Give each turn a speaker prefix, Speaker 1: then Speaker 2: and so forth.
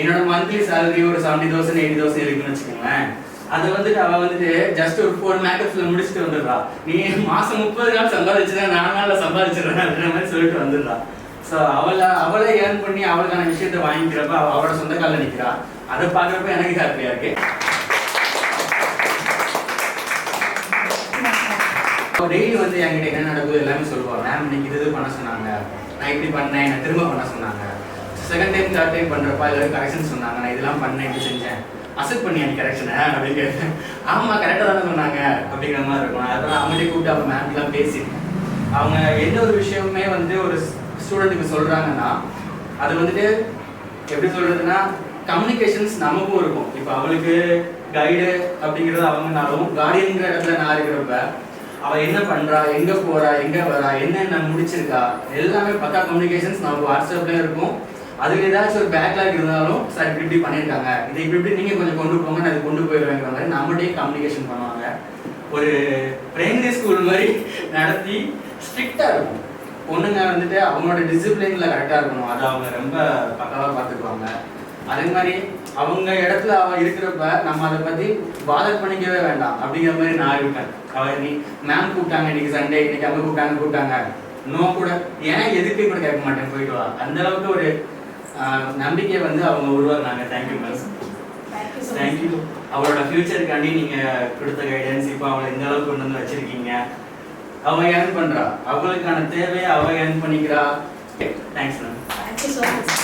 Speaker 1: என்னோட monthly salary ஒரு 70,000 80,000 இருக்குன்னு வச்சுக்கோங்களேன். அதை வந்துட்டு அவ வந்துட்டு ஜஸ்ட் ஒரு 4 மேக்கப்ஸ்ல முடிச்சுட்டு வந்துடுறா. நீ மாசம் 30 நாள் சம்பாதிச்சுனா 4 நாள்ல சம்பாதிச்சிடுறேன் அப்படின்ற மாதிரி சொல்லிட்டு வந்துடுறா. ஸோ அவளை ஏர்ன் பண்ணி அவளுக்கான விஷயத்த வாங்கிக்கிறப்ப அவளோட சொந்த காலில் நிற்கிறா. அதை பார்க்குறப்ப எனக்கு ஹாப்பியா இருக்கு. டெய்லி வந்து என்கிட்ட என்ன நடக்குது எல்லாமே சொல்லுவாங்க. மேம் இன்னைக்கு இது பண்ண சொன்னாங்க, நான் இப்படி பண்ணேன், என்ன திரும்ப பண்ண சொன்னாங்க. செகண்ட் டைம் தேர்ட் டைம் பண்ணுறப்ப எல்லாரும் கரெக்ஷன் சொன்னாங்க, நான் இதெல்லாம் பண்ணேன் இப்படி செஞ்சேன், அசெப்ட் பண்ணி எனக்கு கரெக்ஷனை அப்படின்னு கேட்டேன். ஆமாம் கரெக்டாக தானே சொன்னாங்க அப்படிங்கிற மாதிரி இருக்கும். அதெல்லாம் அவங்களே கூப்பிட்டு அவங்க மேம்லாம் பேசியிருக்கேன். அவங்க எந்த ஒரு விஷயமுமே வந்து ஒரு ஸ்டூடெண்ட்டுக்கு சொல்கிறாங்கன்னா அது வந்துட்டு எப்படி சொல்கிறதுனா கம்யூனிகேஷன்ஸ் நமக்கும் இருக்கும். இப்போ அவளுக்கு கைடு அப்படிங்கிறது அவங்கனாலும் கார்டியன்கிற இடத்துல நான் இருக்கிறப்ப அவள் என்ன பண்ணுறா, எங்கே போகிறா, எங்கே வரா, என்னென்ன முடிச்சிருக்கா, எல்லாமே பக்கா கம்யூனிகேஷன்ஸ் நமக்கு வாட்ஸ்அப்லேயும் இருக்கும். அதுக்கு ஏதாச்சும் ஒரு பேக்லாக் இருந்தாலும் சார் இப்படி இப்படி பண்ணியிருக்காங்க, இதை இப்படி நீங்கள் கொஞ்சம் கொண்டு போங்க, நான் இது கொண்டு போயிடுவேங்கிற மாதிரி நம்மகிட்டே கம்யூனிகேஷன் பண்ணுவாங்க. ஒரு பிரைமரி ஸ்கூல் மாதிரி நடத்தி ஸ்ட்ரிக்டாக இருக்கும். பொண்ணுங்க வந்துட்டு அவங்களோட டிசிப்ளினில் கரெக்டாக இருக்கணும், அதை அவங்க ரொம்ப பக்காவாக பார்த்துக்குவாங்க. அதே மாதிரி அவங்க இடத்துல அவள் இருக்கிறப்ப நம்ம அதை பற்றி பாதர் பண்ணிக்கவே வேண்டாம் அப்படிங்கிற மாதிரி நான் இருப்பேன். அவள் நீ மேம் கூப்பிட்டாங்க இன்னைக்கு சண்டே, இன்னைக்கு அவங்க கூப்பிட்டாங்க நோ கூட ஏன் எதுக்கு கூட கேட்க மாட்டேன், போயிட்டு வா. அந்த அளவுக்கு ஒரு நம்பிக்கையை வந்து அவங்க உருவாக்குனாங்க. Thank you ma'am, thank you. அவளோட ஃபியூச்சருக்காண்டி நீங்கள் கொடுத்த கைடன்ஸ், இப்போ அவளை இந்த அளவுக்கு கொண்டு வந்து வச்சிருக்கீங்க. அவள் ஏர்ன் பண்ணுறா, அவளுக்கான தேவையை அவள் ஏர்ன் பண்ணிக்கிறா. Thanks ma'am.